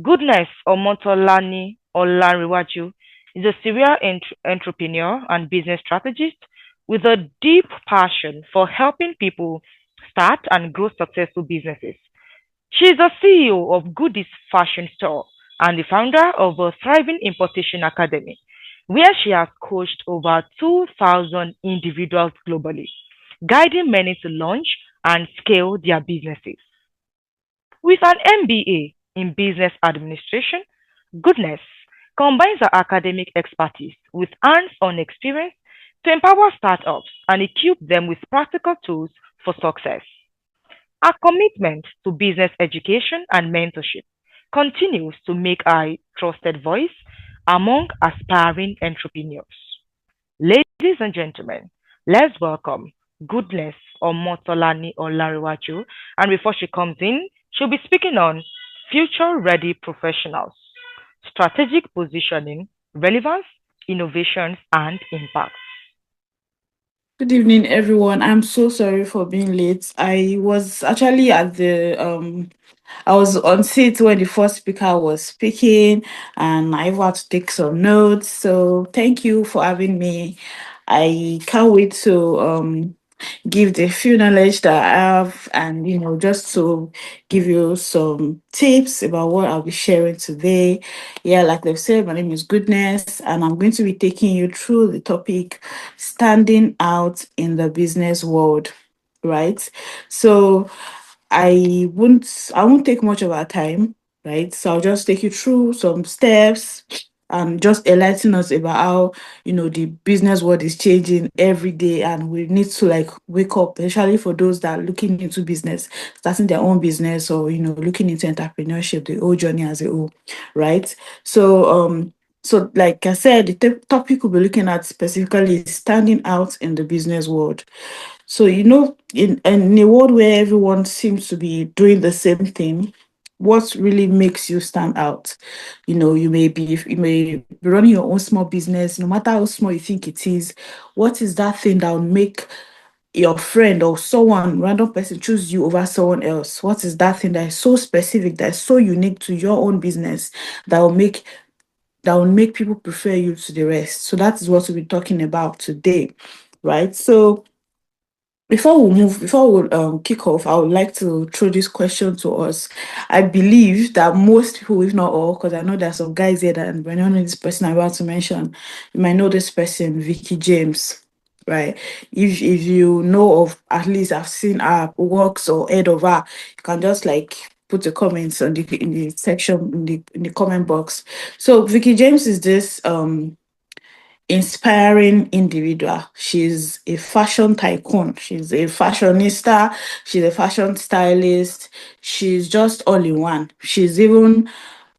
Goodness Omotolani Olanrewaju is a serial entrepreneur and business strategist with a deep passion for helping people start and grow successful businesses. She is the CEO of Goodies Fashion Store and the founder of a thriving importation academy, where she has coached over 2,000 individuals globally, guiding many to launch and scale their businesses. With an MBA in business administration, Goodness combines her academic expertise with hands-on experience to empower startups and equip them with practical tools for success. Her commitment to business education and mentorship continues to make her a trusted voice among aspiring entrepreneurs. Ladies and gentlemen, let's welcome Goodness Omotolani Olanrewaju. And before she comes in, she'll be speaking on future ready professionals, strategic positioning, relevance, innovations, and impact. Good evening, everyone. I'm so sorry for being late. I was actually I was on seat when the first speaker was speaking, and I had to take some notes. So thank you for having me. I can't wait to give the few knowledge that I have, and just to give you some tips about what I'll be sharing today. Yeah, like they've said, my name is Goodness, and I'm going to be taking you through the topic standing out in the business world, right? So I won't take much of our time, right? So I'll just take you through some steps and just enlighten us about how the business world is changing every day, and we need to like wake up, especially for those that are looking into business, starting their own business, or looking into entrepreneurship, the whole journey as a whole, right? So like I said, the topic we'll be looking at specifically is standing out in the business world. So, in a world where everyone seems to be doing the same thing, what really makes you stand out? You may be running your own small business, no matter how small you think it is. What is that thing that will make your friend or someone, random person, choose you over someone else? What is that thing that is so specific, that is so unique to your own business, that will make people prefer you to the rest? So that is what we'll be talking about today, right? So before we kick off, I would like to throw this question to us. I believe that most people, if not all, because I know there are some guys here that might not know this person I'm about to mention. You might know this person, Vicky James, right? If you know of, at least I've seen her works or heard of her, you can just like put the comments on the section in the comment box. So Vicky James is this inspiring individual. She's a fashion tycoon. She's a fashionista. She's a fashion stylist. She's just all in one. She's even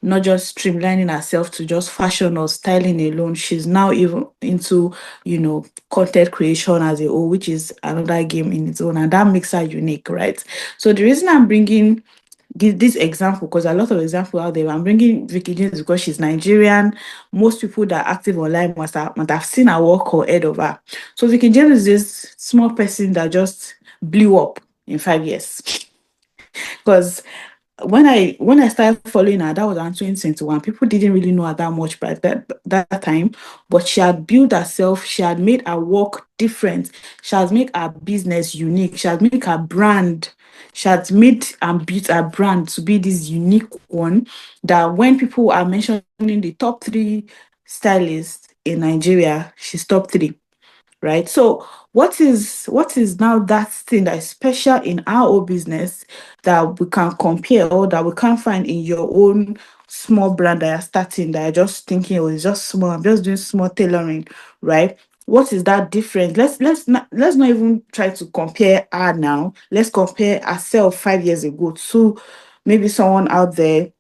not just streamlining herself to just fashion or styling alone. She's now even into, content creation as a whole, which is another game in its own. And that makes her unique, right? So the reason I'm bringing give this example, because a lot of example out there. I'm bringing Vicky James because she's Nigerian. Most people that are active online must have seen her work or heard of her. So Vicky James is this small person that just blew up in 5 years. Because when I started following her, that was around 2021. People didn't really know her that much by that time, but she had built herself. She had made her work different. She has made her business unique. She has made her brand. She has made and built her brand to be this unique one, that when people are mentioning the top three stylists in Nigeria, she's top three, right? So what is now that thing that is special in our own business that we can compare, or that we can't find in your own small brand that you're starting, that you're just thinking, oh, it's just small, I'm just doing small tailoring, right? What is that difference? Let's not even try to compare her now. Let's compare ourselves 5 years ago to maybe someone out there,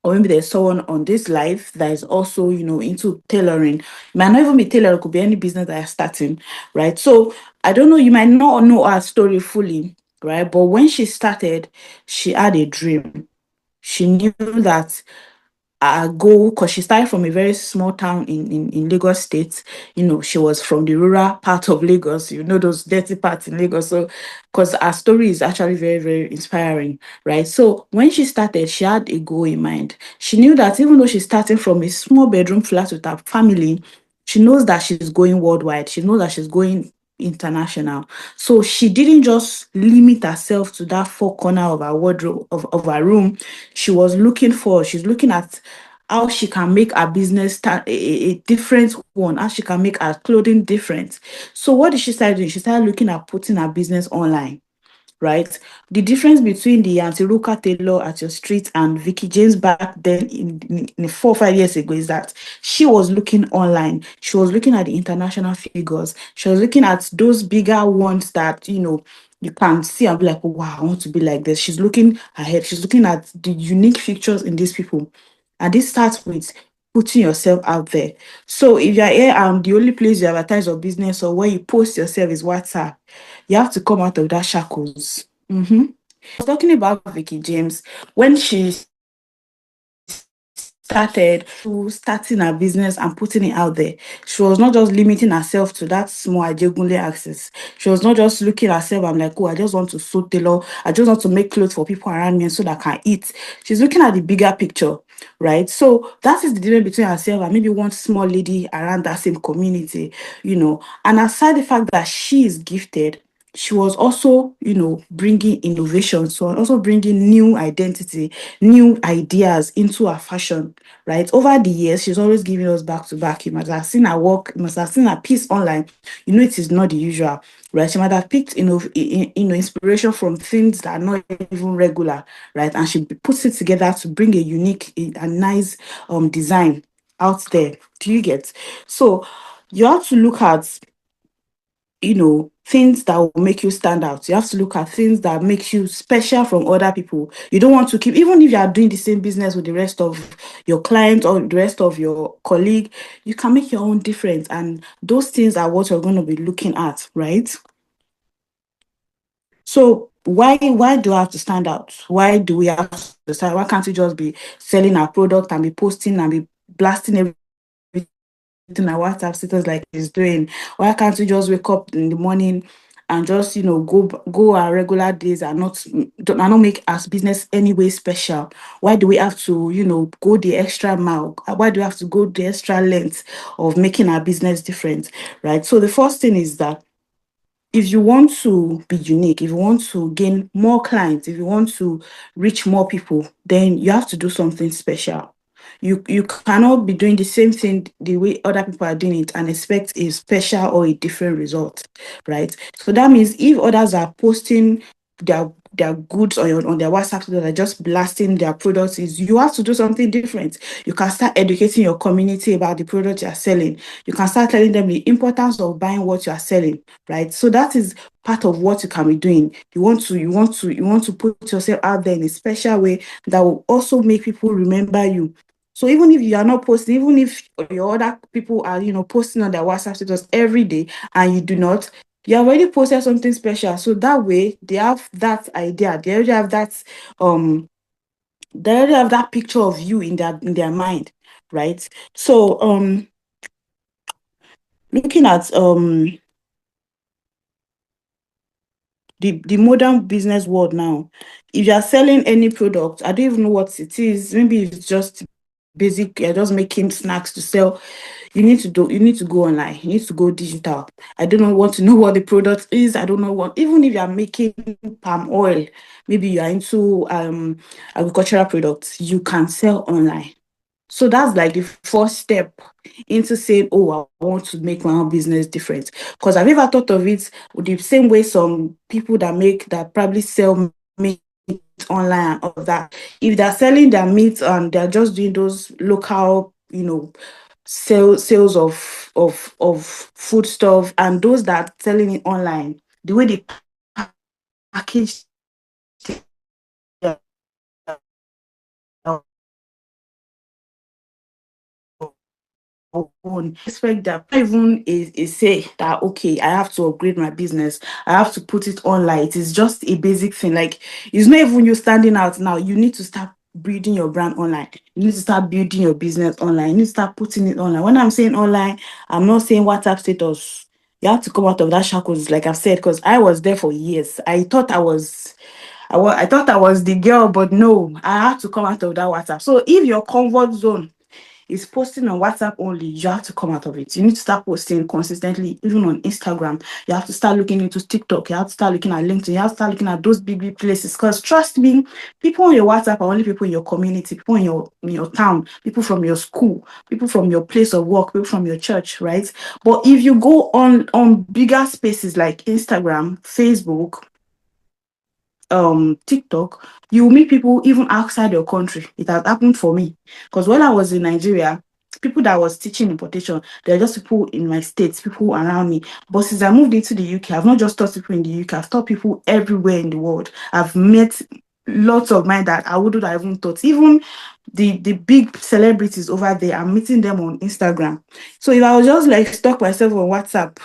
or maybe there's someone on this life that is also, into tailoring. It might not even be tailoring, it could be any business that you're starting, right? So I don't know, you might not know her story fully, right? But when she started, she had a dream. She knew that goal, because she started from a very small town in Lagos State. She was from the rural part of Lagos, those dirty parts in Lagos. So, because our story is actually very, very inspiring, right? So, when she started, she had a goal in mind. She knew that even though she's starting from a small bedroom flat with her family, she knows that she's going worldwide. She knows that she's going international. So she didn't just limit herself to that four corner of her wardrobe of her room. She's looking at how she can make her business a different one, how she can make her clothing different. So what did she start doing? She started looking at putting her business online, right? The difference between the Auntie Ruka Taylor at your street and Vicky James back then in 4 or 5 years ago is that she was looking online. She was looking at the international figures. She was looking at those bigger ones that, you can see and be like, wow, I want to be like this. She's looking ahead. She's looking at the unique features in these people. And this starts with putting yourself out there. So if you're here and the only place you advertise your business or where you post yourself is WhatsApp, you have to come out of that shackles. I was talking about Vicky James when she starting her business and putting it out there. She was not just limiting herself to that small Ajegunle access. She was not just looking at herself, I'm like, oh, I just want to sew tailor. I just want to make clothes for people around me so that I can eat. She's looking at the bigger picture, right? So that is the difference between herself and maybe one small lady around that same community. And aside the fact that she is gifted, she was also, bringing innovation. So also bringing new identity, new ideas into her fashion, right? Over the years, she's always giving us back to back. You must have seen her work, you must have seen her piece online. It is not the usual, right? She might have picked, inspiration from things that are not even regular, right? And she puts it together to bring a unique, a nice design out there. Do you get? So you have to look at things that will make you stand out. You have to look at things that makes you special from other people. You don't want to keep, even if you are doing the same business with the rest of your clients or the rest of your colleague, you can make your own difference. And those things are what you're going to be looking at, right? So why do I have to stand out? Why do we have to stand? Why can't we just be selling our product and be posting and be blasting everything in our WhatsApp status like he's doing? Why can't we just wake up in the morning and just go our regular days and not make our business anyway special? Why do we have to go the extra mile? Why do we have to go the extra length of making our business different, right? So the first thing is that if you want to be unique, if you want to gain more clients, if you want to reach more people, then you have to do something special. You cannot be doing the same thing the way other people are doing it and expect a special or a different result, right? So that means if others are posting their goods on their WhatsApp, so they're just blasting their products, is you have to do something different. You can start educating your community about the product you're selling. You can start telling them the importance of buying what you are selling, right? So that is part of what you can be doing. You want to put yourself out there in a special way that will also make people remember you. So even if you are not posting, even if your other people are, posting on their WhatsApp status every day and you do not, you have already posted something special. So that way they have that idea. Um they already have that picture of you in their mind, right? So looking at the modern business world now, if you are selling any product, I don't even know what it is. Maybe it's just basic, you're just making snacks to sell. You need to go online, you need to go digital. I don't want to know what the product is. I don't know what, even if you are making palm oil, maybe you are into agricultural products, you can sell online. So that's like the first step into saying, oh, I want to make my own business different. Because I've ever thought of it the same way some people that probably sell meat online and all of that. If they're selling their meat and they're just doing those local, sales of food stuff, and those that are selling it online, the way they package their own, expect that even is say that, okay, I have to upgrade my business, I have to put it online. It is just a basic thing. Like, it's not even you standing out now. You need to start building your brand online. You need to start building your business online. You need to start putting it online. When I'm saying online, I'm not saying WhatsApp status. You have to come out of that shackles, like I've said, because I was there for years. I thought I was the girl, but no, I had to come out of that WhatsApp. So if your comfort zone is posting on WhatsApp only, you have to come out of it. You need to start posting consistently, even on Instagram. You have to start looking into TikTok. You have to start looking at LinkedIn. You have to start looking at those big places. Because trust me, people on your WhatsApp are only people in your community, people in your town, people from your school, people from your place of work, people from your church, right? But if you go on bigger spaces like Instagram, Facebook, TikTok, you will meet people even outside your country. It has happened for me. Because when I was in Nigeria, people that was teaching importation, they're just people in my states, people around me. But since I moved into the UK, I've not just taught people in the UK, I've taught people everywhere in the world. I've met lots of mine that I wouldn't have even thought. Even the big celebrities over there, I'm meeting them on Instagram. So if I was just like stuck myself on WhatsApp,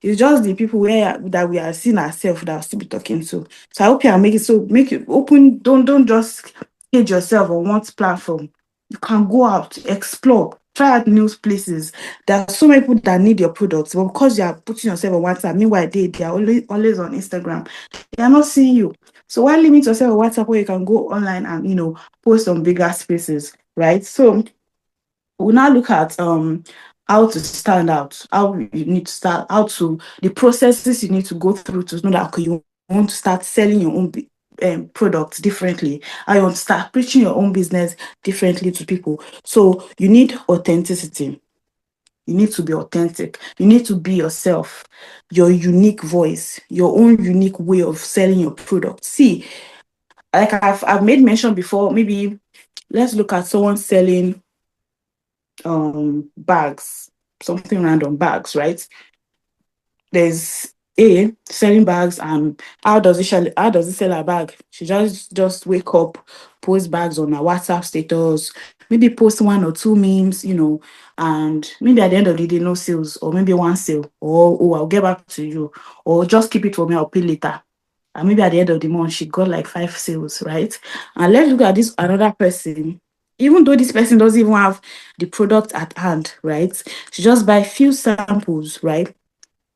it's just the people where that we are seeing ourselves that I'll still be talking to. So I hope you are making, so make it open. Don't just cage yourself on one platform. You can go out, explore, try out new places. There are so many people that need your products, but because you are putting yourself on WhatsApp, meanwhile they are always on Instagram. They are not seeing you. So why limit yourself on WhatsApp where you can go online and post on bigger spaces, right? So we'll now look at how to stand out, how you need to start, how to the processes you need to go through to know that okay, you want to start selling your own products differently. How you want to start preaching your own business differently to people. So you need authenticity. You need to be authentic. You need to be yourself, your unique voice, your own unique way of selling your product. See, like I've made mention before, maybe let's look at someone selling bags, something random bags, right? There's A selling bags, and how does it sell a bag? She just wake up, post bags on her WhatsApp status, maybe post one or two memes, and maybe at the end of the day, no sales, or maybe one sale, or oh, I'll get back to you, or just keep it for me, I'll pay later. And maybe at the end of the month, she got like 5 sales, right? And let's look at this another person. Even though this person doesn't even have the product at hand, right? She just buy few samples, right?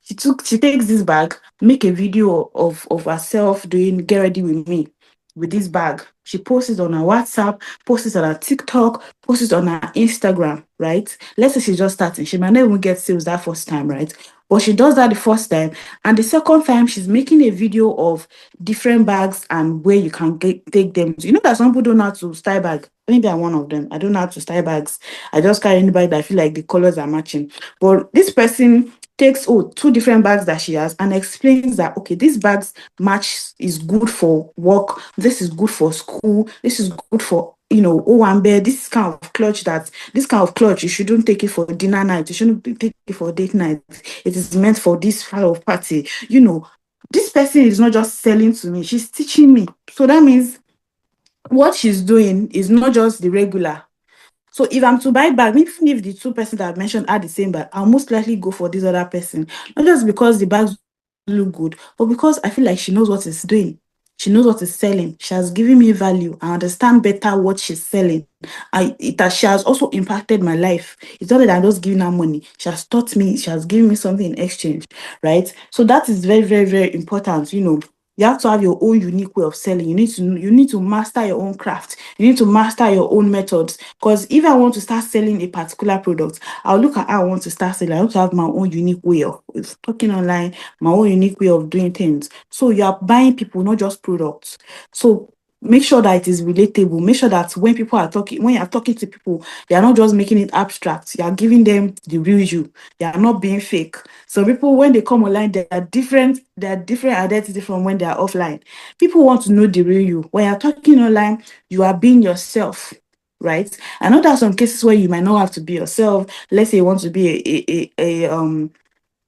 She takes this bag, make a video of herself doing get ready with me with this bag. She posts it on her WhatsApp, posts it on her TikTok, posts it on her Instagram, right? Let's say she's just starting. She might not even get sales that first time, right? But she does that the first time. And the second time, she's making a video of different bags and where you can take them to. You know that some people don't know how to style bag. Maybe I'm one of them. I don't know how to style bags. I just carry any bag that I feel like the colors are matching. But this person takes two different bags that she has and explains that okay, this bags match is good for work, this is good for school, this is good for Owambe, this kind of clutch you shouldn't take it for dinner night, you shouldn't take it for date night, it is meant for this kind of party. This person is not just selling to me, she's teaching me. So that means what she's doing is not just the regular. So if I'm to buy bag, even if the two persons that I've mentioned are the same bag, I'll most likely go for this other person. Not just because the bags look good, but because I feel like she knows what it's doing. She knows what is selling. She has given me value. I understand better what she's selling. She has also impacted my life. It's not that I'm just giving her money. She has taught me, she has given me something in exchange, right? So that is very, very, very important. You have to have your own unique way of selling. You need to master your own craft. You need to master your own methods. Because if I want to start selling a particular product, I'll look at how I want to start selling. I want to have my own unique way of talking online, my own unique way of doing things. So you are buying people, not just products. So make sure that it is relatable. Make sure that when you are talking to people, you are not just making it abstract. You are giving them the real you. You are not being fake. So people, when they come online, they are different. They are different identity from when they are offline. People want to know the real you. When you're talking online, you are being yourself, right? I know there are some cases where you might not have to be yourself. Let's say you want to be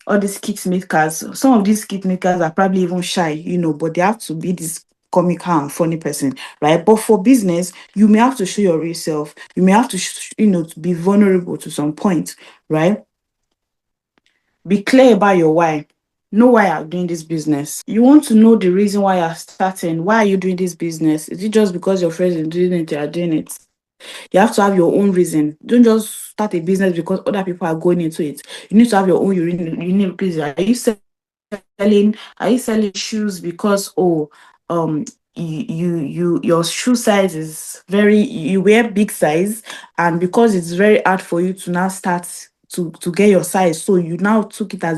all these kit makers. Some of these kit makers are probably even shy, but they have to be this comical and funny person, right? But for business, you may have to show your real self. You may have to, to be vulnerable to some point, right? Be clear about your why. know why you're doing this business. You want to know the reason why you're starting. Why are you doing this business? Is it just because your friends are doing it, you are doing it? You have to have your own reason. Don't just start a business because other people are going into it. You need to have your own unique reason. Are you selling shoes because um your shoe size is very, you wear big size, and because it's very hard for you to now start to get your size, so you now took it as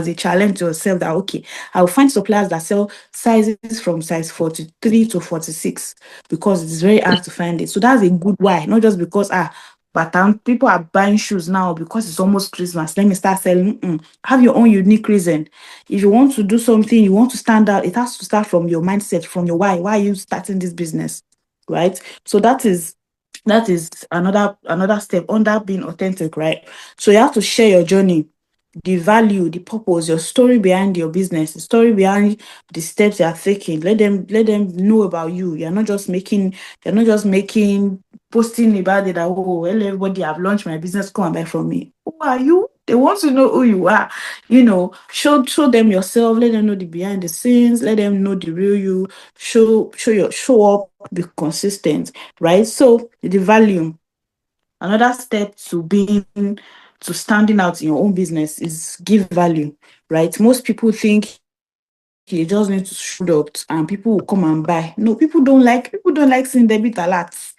a challenge to yourself that okay, I'll find suppliers that sell sizes from size 43 to 46, because it's very hard to find it. So that's a good why, not just because but people are buying shoes now because it's almost Christmas, let me start selling. Have your own unique reason. If you want to do something, you want to stand out, it has to start from your mindset, from your why. Why are you starting this business? Right? So that is another step under being authentic, right? So you have to share your journey, the value, the purpose, your story behind your business, the story behind the steps you are taking. Let them know about you. You're not just making posting about it that, oh well, everybody, I've launched my business, come and buy from me. Who are you? They want to know who you are. Show them yourself, let them know the behind the scenes, let them know the real you, show up, be consistent, right? So the value. Another step to standing out in your own business is give value, right? Most people think you just need to show up and people will come and buy. No, people don't like seeing debit alerts.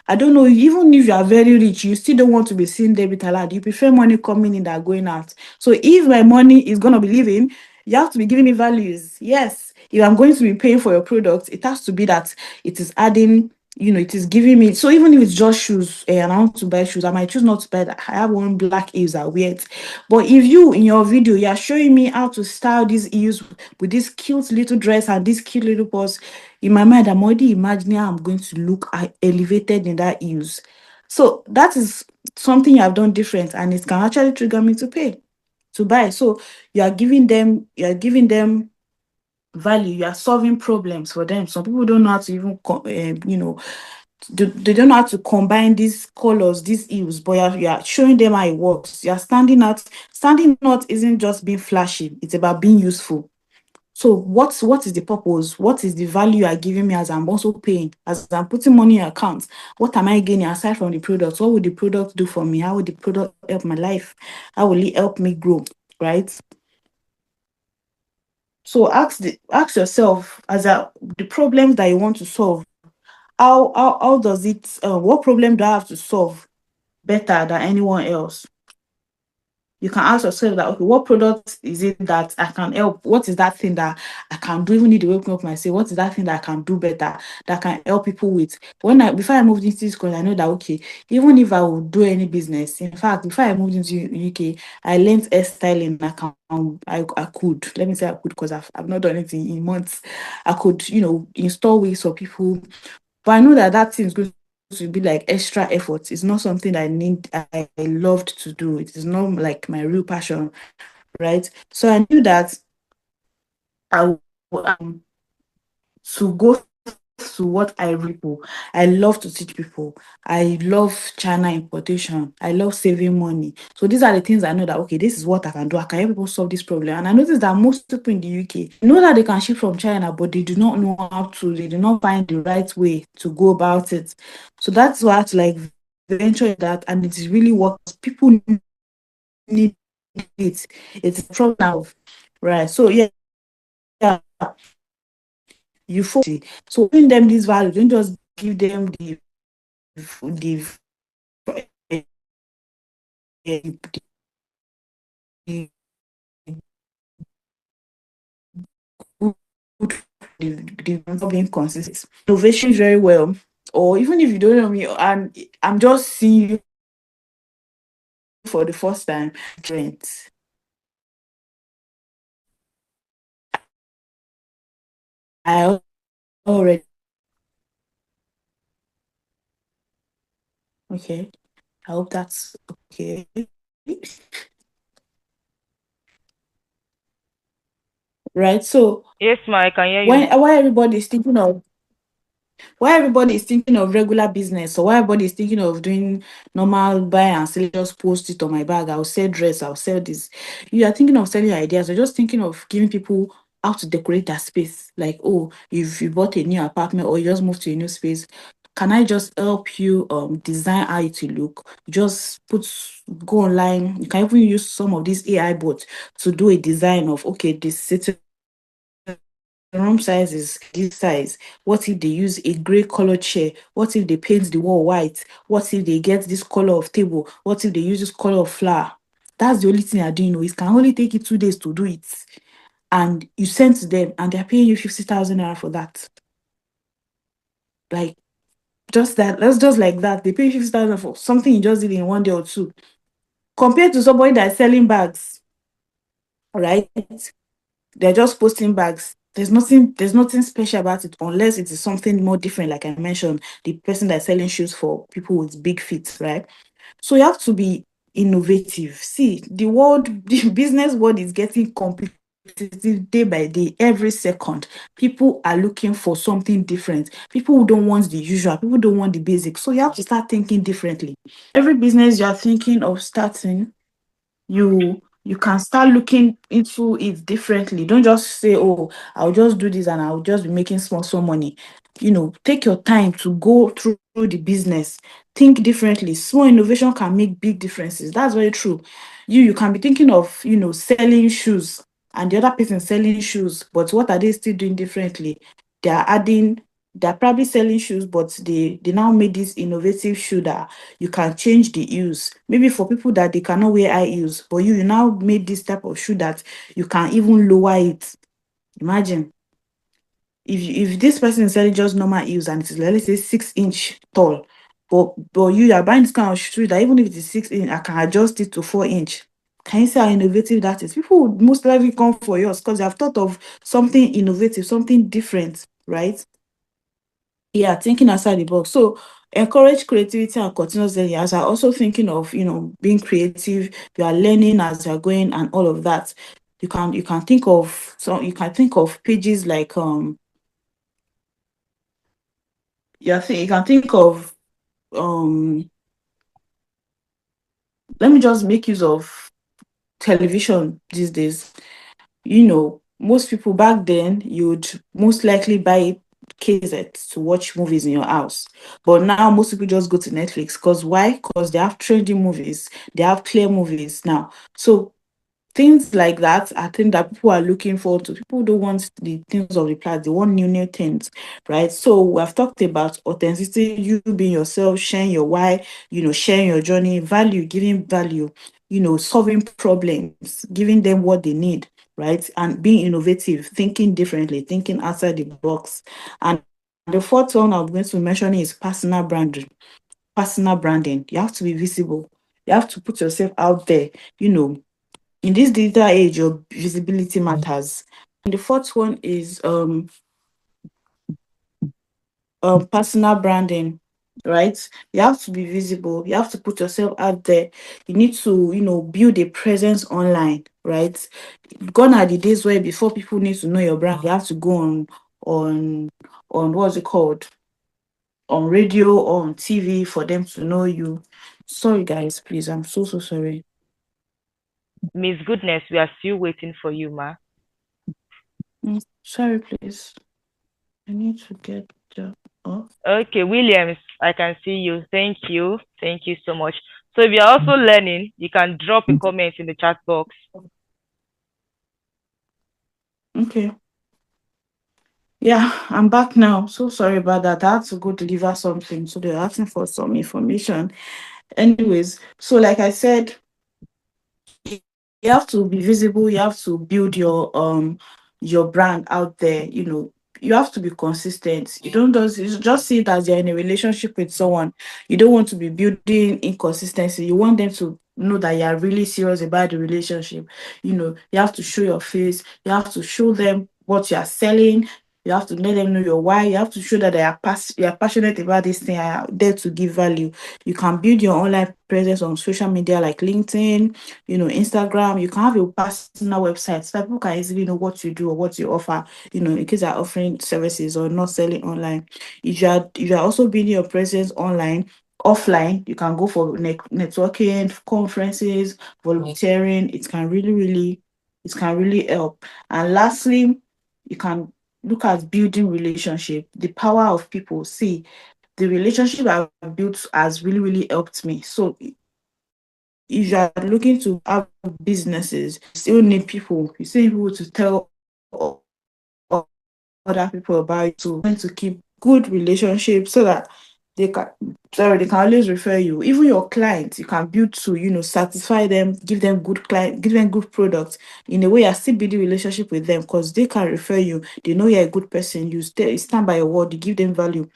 I don't know, even if you are very rich, you still don't want to be seeing debit alert. You prefer money coming in than going out. So if my money is gonna be leaving, you have to be giving me values. Yes. If I'm going to be paying for your product, it has to be that it is adding, it is giving me. So even if it's just shoes, and I want to buy shoes, I might choose not to buy that. I have one black heels, I wear it. But if you in your video you are showing me how to style these heels with this cute little dress and this cute little purse, in my mind I'm already imagining how I'm going to look elevated in that heels. So that is something you have done different, and it can actually trigger me to buy. So you are giving them value. You are solving problems for them. Some people don't know how to even they don't know how to combine these colors, these hues, but you are showing them how it works. You are standing out. Standing out isn't just being flashy, it's about being useful. So what is the purpose? What is the value you are giving me as I'm also paying, as I'm putting money in your account? What am I gaining aside from the product? What would the product do for me? How would the product help my life? How will it help me grow? Right? So ask yourself, the problems that you want to solve, how does it what problem do I have to solve better than anyone else? You can ask yourself that, okay, what product is it that I can help? What is that thing that I can do? Even need to wake me up myself. What is that thing that I can do better, that can help people with? Before I moved into this country, I know that okay, even if I would do any business, in fact, before I moved into UK, I learned hairstyling. I could, let me say I could, because I've not done it in months. I could, install wigs for people, but I know that that thing is going to be like extra effort. It's not something I loved to do. It is not like my real passion, right? So I knew that I would to go to what I people. I love to teach people. I love China importation. I love saving money. So these are the things I know that okay, this is what I can do. I can help people solve this problem. And I noticed that most people in the UK know that they can ship from China, but they do not know how to. They do not find the right way to go about it. So that's why I had to like venture in that, and it is really what people need it. It's a problem now, right? So yeah, you focus. So giving them this value, don't just give them the the good, not being consistent. Innovation very well. Or even if you don't know me, and I'm just seeing you for the first time, trends. I already okay. I hope that's okay. Right. So Yes, ma, I can hear you. when why everybody is thinking of Why everybody is thinking of regular business, or why everybody is thinking of doing normal buy and sell, just post it on my bag, I'll sell dress, I'll sell this. You are thinking of selling ideas, you're just thinking of giving people how to decorate their space. Like, oh, if you bought a new apartment or you just moved to a new space, can I just help you design how it will look? Just go online. You can even use some of these AI bots to do a design of, okay, this sitting room size is this size. What if they use a gray color chair? What if they paint the wall white? What if they get this color of table? What if they use this color of flower? That's the only thing they're doing. It can only take you 2 days to do it. And you send to them and they're paying you 50,000 naira for that. Like, just that, that's just like that. They pay you 50,000 for something you just did in 1 day or two. Compared to somebody that's selling bags, right? They're just posting bags. There's nothing special about it unless it is something more different, like I mentioned, the person that's selling shoes for people with big feet, right? So you have to be innovative. See, the business world is getting competitive day by day, every second. People are looking for something different. People who don't want the usual, people don't want the basics. So you have to start thinking differently. Every business you are thinking of starting, you can start looking into it differently. Don't just say, oh, I'll just do this and I'll just be making small money. Take your time to go through the business. Think differently. Small innovation can make big differences. That's very true. You can be thinking of, selling shoes, and the other person selling shoes, but what are they still doing differently? They're probably selling shoes, but they now made this innovative shoe that you can change the heels. Maybe for people that they cannot wear high heels, but you now made this type of shoe that you can even lower it. Imagine if this person is selling just normal heels and it is, let's say, 6 inch tall, but you are buying this kind of shoe that even if it is 6 inch, I can adjust it to 4 inch. Can you see how innovative that is? People would most likely come for yours because they have thought of something innovative, something different, right? Yeah, thinking outside the box. So encourage creativity and continuous learning. As I also thinking of, being creative, you are learning as you're going and all of that. You can think of pages like you can think of um let me just make use of television these days. Most people back then, you'd most likely buy KZ to watch movies in your house. But now most people just go to Netflix. Because why? Because they have trendy movies, they have clear movies now. So things like that, I think that people are looking forward to. People don't want the things of the past, they want new things, right? So we have talked about authenticity, you being yourself, sharing your why, sharing your journey, value, giving value, solving problems, giving them what they need, right? And being innovative, thinking differently, thinking outside the box. And the fourth one I'm going to mention is personal branding. Personal branding. You have to be visible. You have to put yourself out there, you know in this digital age, your visibility matters. And the fourth one is personal branding, right? You have to be visible. You have to put yourself out there. You need to, build a presence online, right? Gone are the days where before people need to know your brand, you have to go on on what's it called? On radio or on TV for them to know you. Sorry, guys, please. I'm so sorry. Miss Goodness, we are still waiting for you, ma. Sorry, please. I need to get off. Okay, Williams, I can see you. Thank you. Thank you so much. So if you're also learning, you can drop a comment in the chat box. Okay. Yeah, I'm back now. So sorry about that. I had to go deliver something. So they're asking for some information. Anyways, so like I said, you have to be visible, you have to build your brand out there, you have to be consistent. You don't just see it as you're in a relationship with someone. You don't want to be building inconsistency. You want them to know that you're really serious about the relationship. You have to show your face, you have to show them what you're selling, You have to let them know your why. You have to show that you are passionate about this thing and are there to give value. You can build your online presence on social media like LinkedIn, Instagram. You can have a personal website so that people can easily know what you do or what you offer, in case you're offering services or not selling online. If you are also building your presence online, offline, you can go for networking, conferences, volunteering. It can really help. And lastly, you can look at building relationship, the power of people. See, the relationship I've built has really, really helped me. So if you are looking to have businesses, you still need people. You still need people to tell other people about it. So going to keep good relationships so that they can they can always refer you. Even your clients, you can build to, satisfy them, give them good client, give them good products. In a way, you're still building relationship with them because they can refer you. They know you're a good person. You stand by your word, you give them value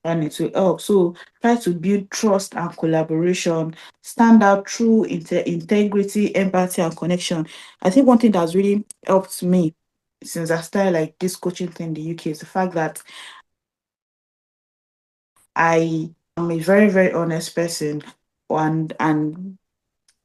and it will help. So try to build trust and collaboration, stand out through integrity, empathy, and connection. I think one thing that's really helped me since I started like this coaching thing in the UK is the fact that I am a very, very honest person, and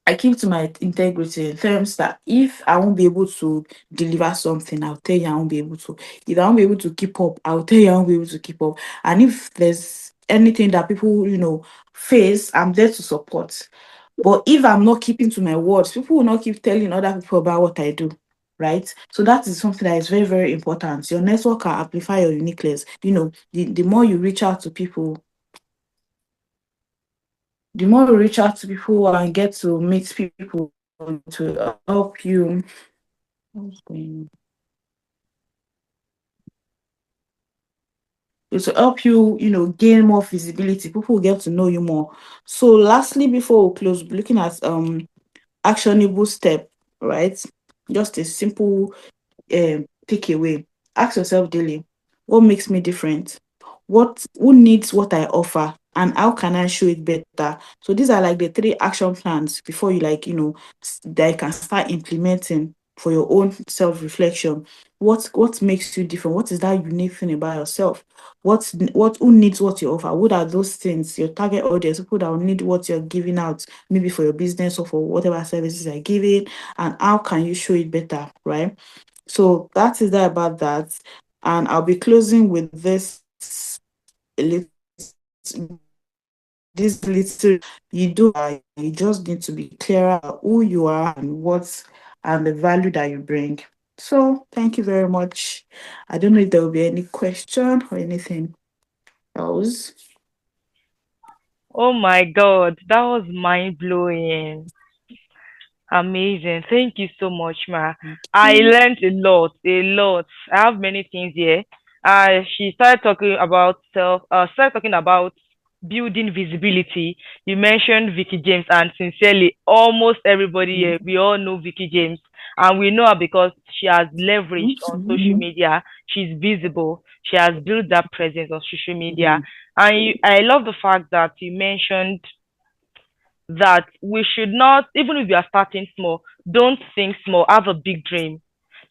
I keep to my integrity in terms that if I won't be able to deliver something, I'll tell you I won't be able to. If I won't be able to keep up, I'll tell you I won't be able to keep up. And if there's anything that people, face, I'm there to support. But if I'm not keeping to my words, people will not keep telling other people about what I do. Right. So that is something that is very, very important. Your network can amplify your uniqueness. The more you reach out to people, and get to meet people to help you. What's going on? To help you, gain more visibility. People will get to know you more. So lastly, before we close, looking at actionable step, right? Just a simple takeaway. Ask yourself daily, what makes me different? Who needs what I offer? And how can I show it better? So these are like the three action plans before you that you can start implementing for your own self-reflection. What makes you different? What is that unique thing about yourself? Who needs what you offer? What are those things? Your target audience, people that will need what you're giving out, maybe for your business or for whatever services you're giving, and how can you show it better, right? So that is that about that. And I'll be closing with a little, this little you just need to be clearer about who you are and the value that you bring. So thank you very much. I don't know if there will be any question or anything else. Oh my God, that was mind blowing. Amazing. Thank you so much, Ma. I Okay. learned a lot, a lot. I have many things here. She started talking about building visibility. You mentioned Vicky James, and sincerely, almost everybody here, we all know Vicky James, and we know her because she has leveraged on social Mhm. media. She's visible. She has built that presence on social media, and I love the fact that you mentioned that we should not, even if you are starting small, don't think small, have a big dream.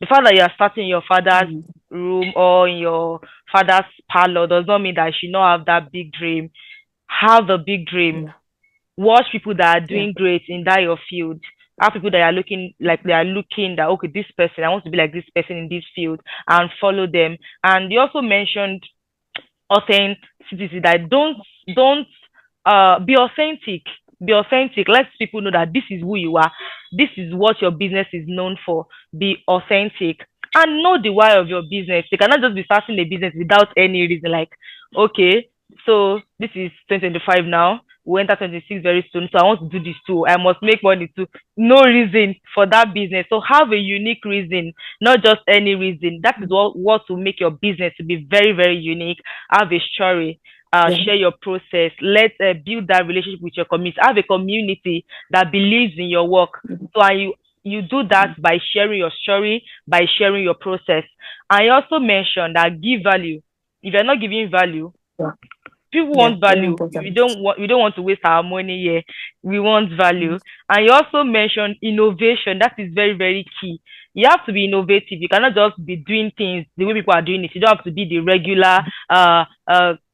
The fact that you are starting in your father's Mhm. room or in your father's parlor does not mean that you should not have that big dream. Have a big dream. Yeah. Watch people that are Yeah. doing great in that your field. Have people that are looking like they are looking that, okay, this person, I want to be like this person in this field, and follow them. And you also mentioned authenticity, that don't be authentic. Be authentic. Let people know that this is who you are. This is what your business is known for. Be authentic and know the why of your business. You cannot just be starting a business without any reason. Like, okay, so this is 2025 now. We enter 26 very soon. So I want to do this too. I must make money too. No reason for that business. So have a unique reason, not just any reason. That is what will make your business to be very, very unique. Have a story. Yeah. Share your process. Let's build that relationship with your community. Have a community that believes in your work. So you do that by sharing your story, by sharing your process. I also mentioned that give value. If you're not giving value, Yeah. People Yeah, want very value. important. We don't want to waste our money here. We want value. And you also mentioned innovation. That is very, very key. You have to be innovative. You cannot just be doing things the way people are doing it. You don't have to be the regular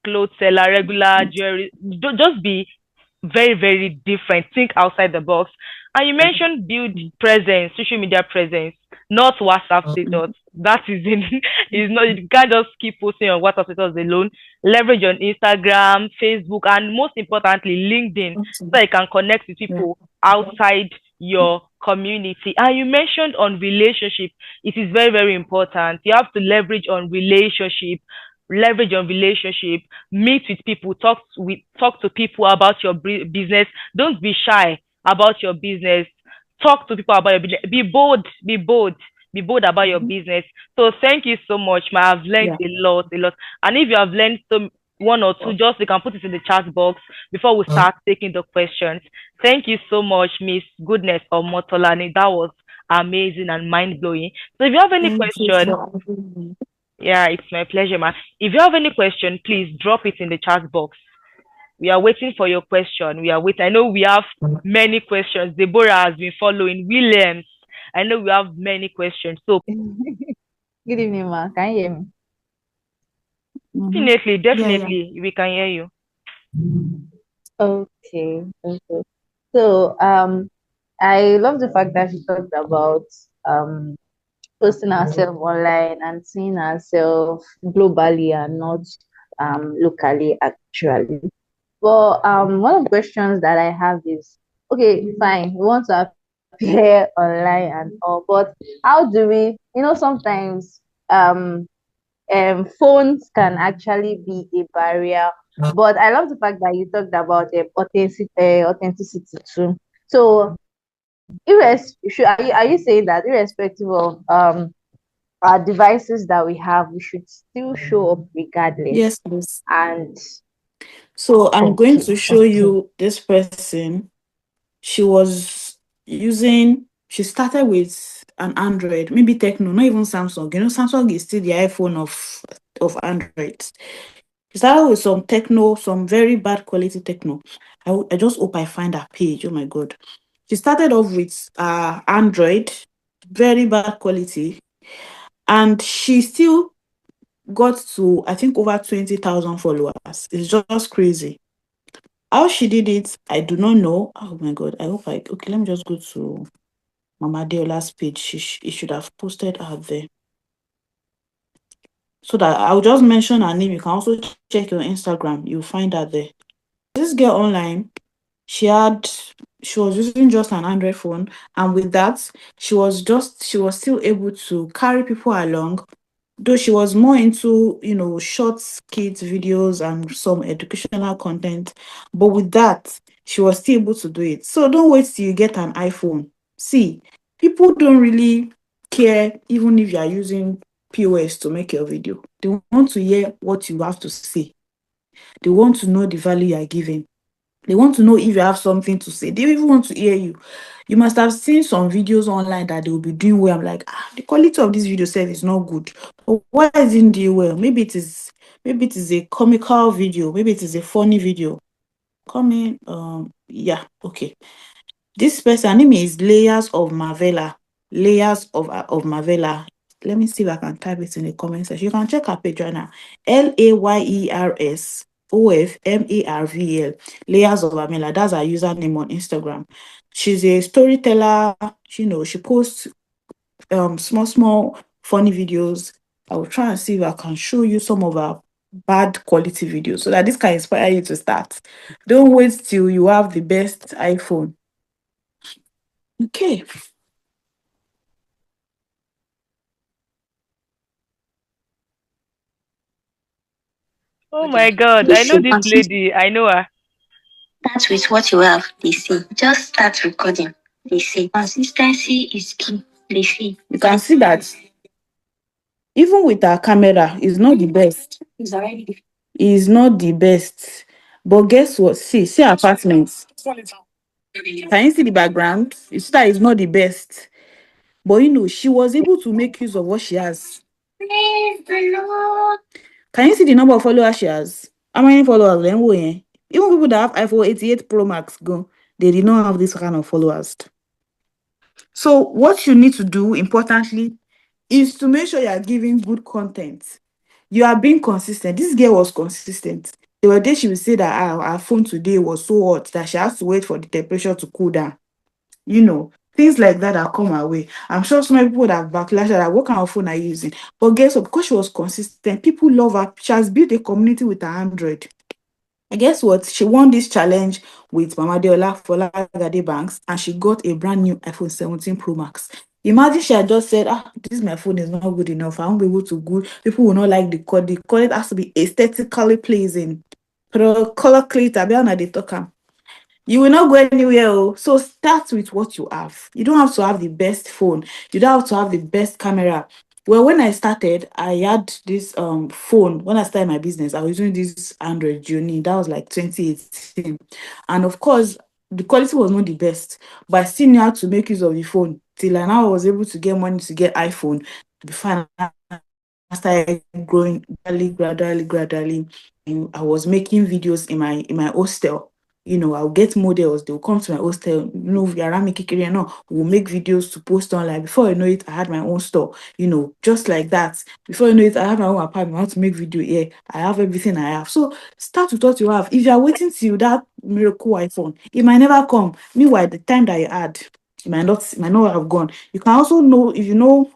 clothes seller, regular jewelry. Don't just be very, very different. Think outside the box. And you mentioned build presence, social media presence, not WhatsApp status. That is in is not, you can't just keep posting on WhatsApp status alone. Leverage on Instagram, Facebook, and most importantly, LinkedIn, so you can connect with Yeah. people outside your community. And you mentioned on relationship, it is very, very important. You have to leverage on relationship, meet with people, talk to people about your business. Don't be shy about your business. Talk to people about your business. Be bold about your Mhm. business. So thank you so much, ma. I've learned Yeah. a lot. And if you have learned some one or two, just you can put it in the chat box before we start taking the questions. Thank you so much, Miss Goodness or Motolani. That was amazing and mind blowing. So if you have any Thank you question, for having me. yeah, it's my pleasure, ma. If you have any question, please drop it in the chat box. We are waiting for your question. We are waiting. I know we have many questions. Deborah has been following. Williams, I know we have many questions. So Good evening, ma. Can you hear me? definitely, Yeah, yeah. definitely, we can hear you. Okay, okay. So, I love the fact that she talked about um posting ourselves online and seeing ourselves globally and not locally actually. But one of the questions that I have is, okay, fine, we want to appear online and all, but how do we, sometimes phones can actually be a barrier. But I love the fact that you talked about authenticity too. So, are you saying that irrespective of our devices that we have, we should still show up regardless? Yes, please. And So I'm going okay, to show okay. you this person. She was she started with an Android, maybe Techno, not even Samsung. Samsung is still the iPhone of Android. She started with some Techno, some very bad quality Techno. I just hope I find her page. Oh my God. She started off with Android, very bad quality, and she still got to, I think, over 20,000 followers. It's just crazy. How she did it, I do not know. Oh my God. I hope okay, let me just go to Mama Deola's page. He should have posted her there. So that I'll just mention her name. You can also check your Instagram. You'll find her there. This girl online, she had she was using just an Android phone, and with that, she was still able to carry people along, though she was more into short kids videos and some educational content. But with that, she was still able to do it. So don't wait till you get an iPhone. See, people don't really care even if you are using POS to make your video. They want to hear what you have to say. They want to know the value you are giving. They want to know if you have something to say. They even want to hear you. You must have seen some videos online that they will be doing well. I'm like, the quality of this video set is not good. But why isn't it doing well? Maybe it is a comical video. Maybe it is a funny video. Coming, yeah, okay. This person, her name is Layers of Marvella. Layers of Marvella. Let me see if I can type it in the comment section. You can check her page right now. LAYERSOFMARVL. Layers of Marvella. That's her username on Instagram. She's a storyteller. She posts small funny videos. I will try and see if I can show you some of her bad quality videos so that this can inspire you to start. Don't wait till you have the best iPhone. Okay. Oh my God, I know this lady. I know her. Start with what you have, they say. Just start recording, they say. Consistency is key, they say. You can see that even with our camera, it's not the best. It's not the best. But guess what? See our apartments. Can you see the background? You see that it's not the best. But she was able to make use of what she has. Praise the Lord. Can you see the number of followers she has? How many followers? Then wo yen? Even people that have iPhone 88 Pro Max go, they did not have this kind of followers. So what you need to do importantly is to make sure you are giving good content. You are being consistent. This girl was consistent. There were days she would say that her phone today was so hot that she has to wait for the temperature to cool down. Things like that that come her way. I'm sure some people would have backlash at her. What kind of phone are you using? But guess what? Because she was consistent, people love her. She has built a community with her Android. And guess what? She won this challenge with Mama Deola for Lagade Banks, and she got a brand new iPhone 17 Pro Max. Imagine she had just said, this my phone is not good enough. I won't be able to good. People will not like the color. The color has to be aesthetically pleasing. But color clarity, they talk am. You will not go anywhere. So start with what you have. You don't have to have the best phone. You don't have to have the best camera. Well, when I started, I had this phone. When I started my business, I was using this Android Journey. That was like 2018. And of course, the quality was not the best. But I still knew how to make use of the phone. Till I now was able to get money to get iPhone. Before I started growing gradually. And I was making videos in my hostel. I'll get models, they'll come to my hostel, Yarami Kikiri, we'll make videos to post online. Before I know it, I had my own store, just like that. Before I know it, I have my own apartment, I have to make video here. I have everything I have. So start with what you have. If you are waiting till that miracle iPhone, it might never come. Meanwhile, the time that you had, it might not have gone. You can also know, if you know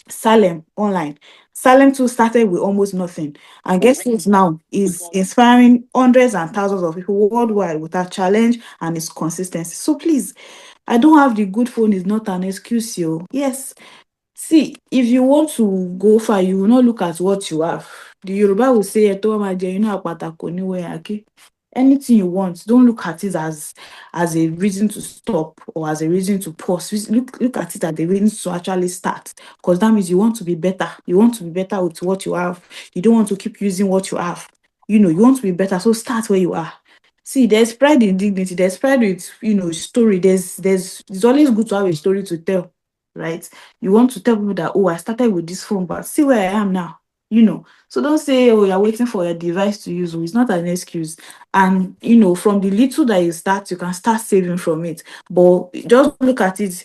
Salem online. Salem too started with almost nothing. And guess what now is inspiring hundreds and thousands of people worldwide with that challenge and its consistency. So please, I don't have the good phone is not an excuse, yo. Yes. See, if you want to go far, you will not look at what you have. The Yoruba will say, "Eto ma je, apata ko ni we aki." Anything you want, don't look at it as a reason to stop or as a reason to pause. Look at it as a reason to actually start. Because that means you want to be better. You want to be better with what you have. You don't want to keep using what you have. You want to be better. So start where you are. See, there's pride in dignity, there's pride with story. It's always good to have a story to tell, right? You want to tell people that, oh, I started with this phone, but see where I am now. So don't say, oh, you're waiting for a device to use. Oh, it's not an excuse. And from the little that you start, you can start saving from it. But just look at it.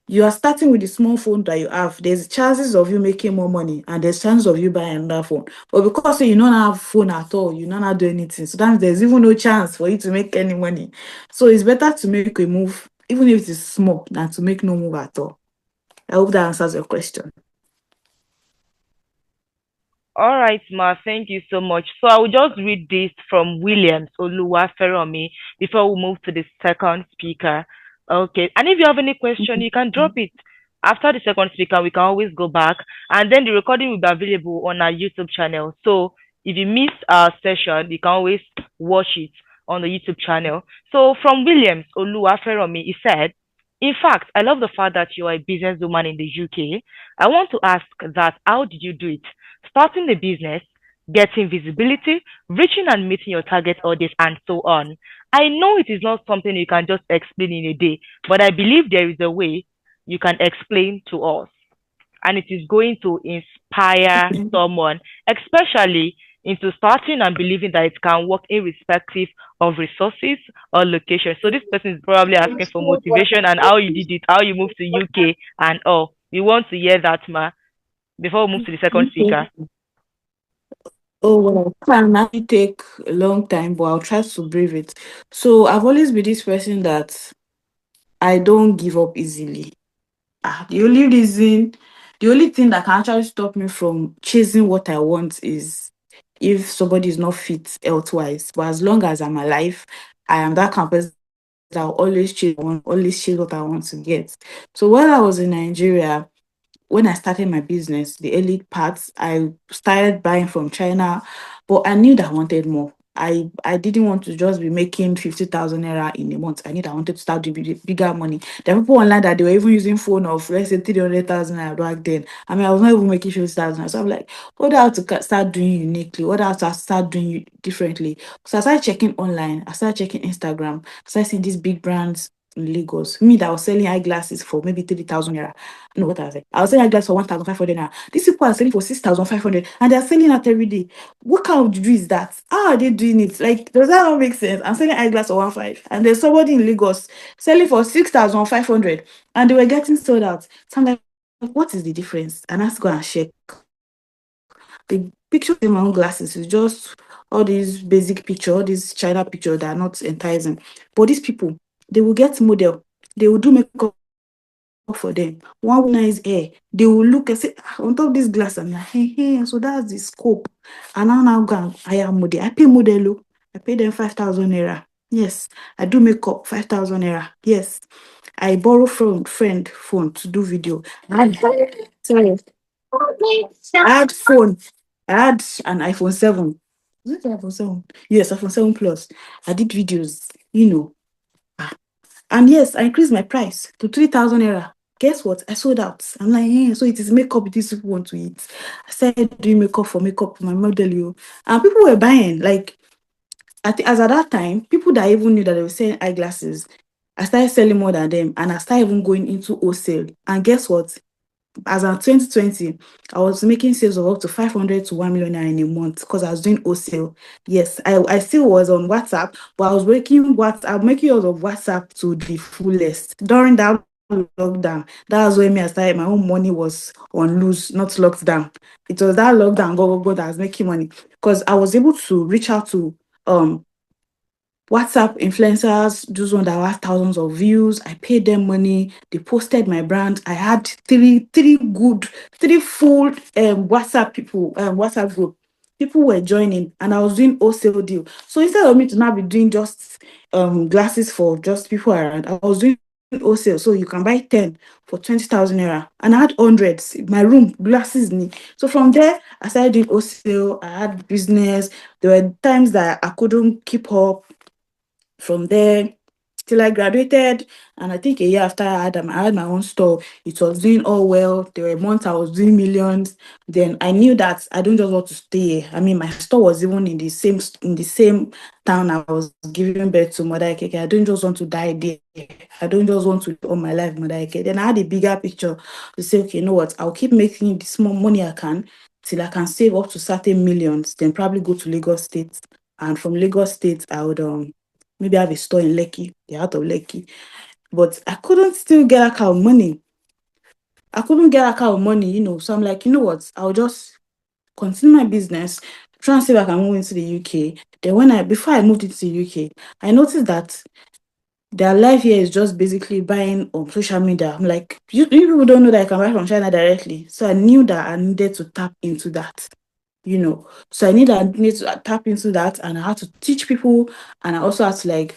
You are starting with the small phone that you have. There's chances of you making more money, and there's chances of you buying another phone. But because you don't have phone at all, you don't have do anything. So that there's even no chance for you to make any money. So it's better to make a move, even if it is small, than to make no move at all. I hope that answers your question. All right, Ma, thank you so much. So I will just read this from Williams Oluwaferomi before we move to the second speaker. Okay, and if you have any question, you can drop it. After the second speaker, we can always go back, and then the recording will be available on our YouTube channel. So if you miss our session, you can always watch it on the YouTube channel. So from Williams Oluwaferomi, he said, "In fact, I love the fact that you are a businesswoman in the UK. I want to ask that how did you do it? Starting a business, getting visibility, reaching and meeting your target audience, and so on. I know it is not something you can just explain in a day, but I believe there is a way you can explain to us. And it is going to inspire someone, especially into starting and believing that it can work irrespective of resources or location." So this person is probably asking for motivation and how you did it, how you moved to UK and all. We want to hear that, ma, before we move to the second speaker. Oh, well, it can actually take a long time, but I'll try to brave it. So I've always been this person that I don't give up easily. The only thing that can actually stop me from chasing what I want is if somebody is not fit health-wise. But as long as I'm alive, I am that kind of person that I'll always chase what I want to get. So while I was in Nigeria, when I started my business, the elite parts, I started buying from China, but I knew that I wanted more. I didn't want to just be making 50,000 naira in a month. I wanted to start doing bigger money. There are people online that they were even using phone of, let's say, 300,000 naira back then. I mean, I was not even making 50,000. So I'm like, what do I have to start doing uniquely? What do I have to start doing differently? So I started checking online. I started checking Instagram. I started seeing these big brands in Lagos. Me that was selling eyeglasses for maybe 3,000 naira. No, what I was saying. I was selling eyeglasses for 1,500 naira. These people are selling for 6,500 and they're selling that every day. What kind of juju is that? How are they doing it? Like, does that not make sense? I'm selling eyeglasses for 1,500 and there's somebody in Lagos selling for 6,500 and they were getting sold out. So I'm like, what is the difference? And I have to go and check. The picture in my own glasses is just all these basic picture, all these China picture that are not enticing. But these people, they will get model, they will do makeup for them. One with nice hair, they will look and say, "Ah, on top of this glass, I'm like, hey, so that's the scope." And now go and hire model. I pay model, oh. I pay them 5,000 naira. Yes, I do makeup 5,000 naira. Yes, I borrow from friend phone to do video. Sorry, I had phone. I had an iPhone 7. Was it the iPhone 7? Yes, iPhone 7 Plus. I did videos, you know. Ah. And yes, I increased my price to 3,000 naira. Guess what? I sold out. I'm like, hey, so it is makeup these people want to eat. I started doing makeup for my model, you. And people were buying. Like, as at that time, people that even knew that they were selling eyeglasses, I started selling more than them. And I started even going into wholesale. And guess what? As of 2020, I was making sales of up to 500 to 1 million naira in a month because I was doing wholesale. Yes, I still was on WhatsApp, but I was I'm making use of WhatsApp to the fullest. During that lockdown, that was when I started, my own money was on loose, not locked down. It was that lockdown, go, that was making money because I was able to reach out to um WhatsApp influencers, those ones that have thousands of views. I paid them money. They posted my brand. I had three full WhatsApp people, WhatsApp group. People were joining, and I was doing wholesale deal. So instead of me to now be doing just glasses for just people around, I was doing wholesale. So you can buy 10 for 20,000 naira, and I had hundreds. My room glasses need. So from there, I started doing wholesale. I had business. There were times that I couldn't keep up. From there till I graduated, and I think a year after I had my own store. It was doing all well. There were months I was doing millions. Then I knew that I don't just want to stay here. I mean, my store was even in the same town I was giving birth to Mother Ikeke. I don't just want to die there. I don't just want to live all my life Mother Ikeke. Then I had a bigger picture to say, okay, you know what? I'll keep making the small money I can till I can save up to certain millions. Then probably go to Lagos State, and from Lagos State I would maybe have a store in Lekki, the out of Lekki. But I couldn't still get that kind of money. I couldn't get that kind of money, you know. So I'm like, you know what? I'll just continue my business, try and see if I can move into the UK. Then before I moved into the UK, I noticed that their life here is just basically buying on social media. I'm like, you people don't know that I can buy from China directly. So I knew that I needed to tap into that, you know. So I need to tap into that, and I had to teach people, and I also had to, like,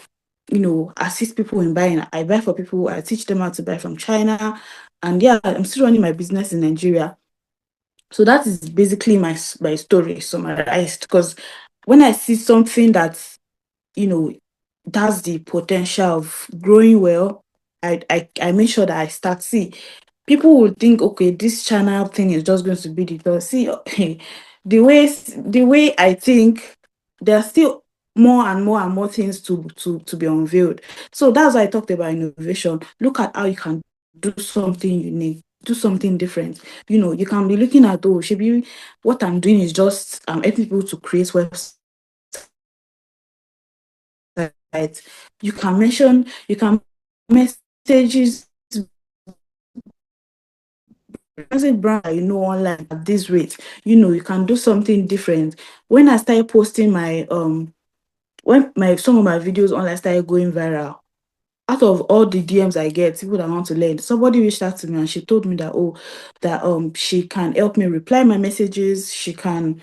you know, assist people in buying. I buy for people, I teach them how to buy from China. And yeah, I'm still running my business in Nigeria. So that is basically my story summarized. Because when I see something that, you know, that's the potential of growing well, I make sure that I start. See, people would think, okay, this channel thing is just going to be the first. See, the way I think, there are still more and more and more things to be unveiled. So that's why I talked about innovation. Look at how you can do something unique, do something different. You know, you can be looking at, oh, should be what I'm doing is just helping people to create websites. You can messages a brand that you know online at this rate. You know, you can do something different. When I started posting my when my some of my videos online started going viral, out of all the DMs I get, people that want to learn, somebody reached out to me and she told me that, oh, that she can help me reply my messages. She can,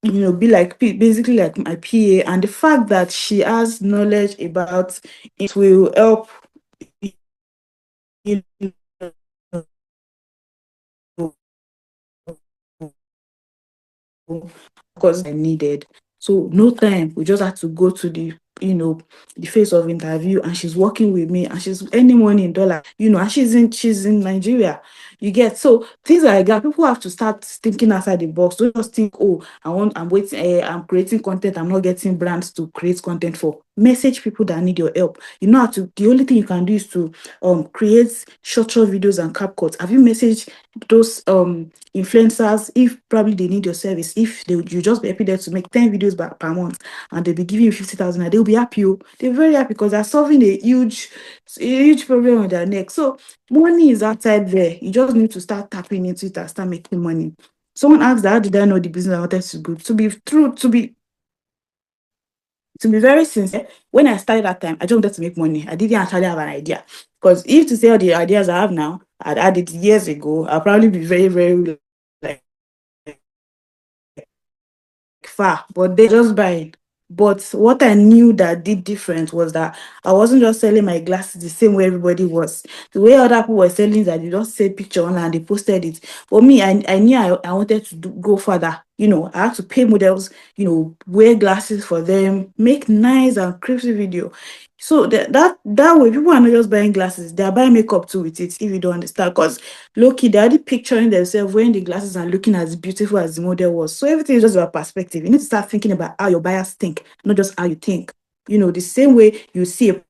you know, be like basically like my PA, and the fact that she has knowledge about it will help, you know, because I needed. So no time. We just had to go to the, you know, the face of interview, and she's working with me, and she's earning money in dollar, you know, and she's in Nigeria. You get, so things like that. People have to start thinking outside the box. Don't just think, oh, I'm creating content, I'm not getting brands to create content for. message people that need your help. You know how to, the only thing you can do is to create short videos and CapCut. Have you messaged those influencers if probably they need your service? If they you just be happy there to make 10 videos per month and they'll be giving you 50,000 and they'll be happy. Oh. They're very happy because they're solving a huge problem on their neck. So money is outside there. You just need to start tapping into it and start making money. Someone asked that, how did I know the business I wanted to go? To be true, to be very sincere, when I started that time, I just wanted to make money. I didn't actually have an idea. Because if to say all the ideas I have now, I'd had it years ago, I'll probably be very, very like far, but they just buying. But what I knew that did different was that I wasn't just selling my glasses the same way everybody was. The way other people were selling that they just say picture online and they posted it. For me, I knew I wanted to go further. I had to pay models, wear glasses for them, make nice and crispy video. So that way, people are not just buying glasses; they are buying makeup too with it. If you don't understand, because low-key, they're already picturing themselves wearing the glasses and looking as beautiful as the model was. So everything is just about perspective. You need to start thinking about how your buyers think, not just how you think. The same way you see a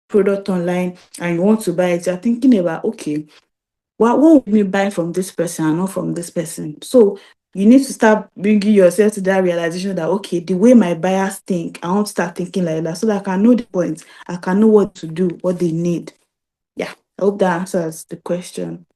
product online and you want to buy it, you're thinking about, okay, what would me buy from this person and not from this person? So you need to start bringing yourself to that realization that, okay, the way my buyers think, I want to start thinking like that so that I can know the points. I can know what to do, what they need. Yeah, I hope that answers the question.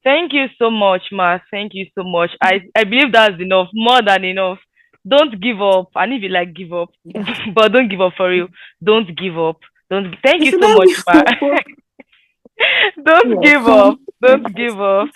Thank you so much, Ma. Thank you so much. I believe that's enough, more than enough. Don't give up. And if you like, give up. Yeah. But don't give up for real. Don't give up. Thank You you should so not much, give Ma. up. Don't You're give up. welcome. Don't give up.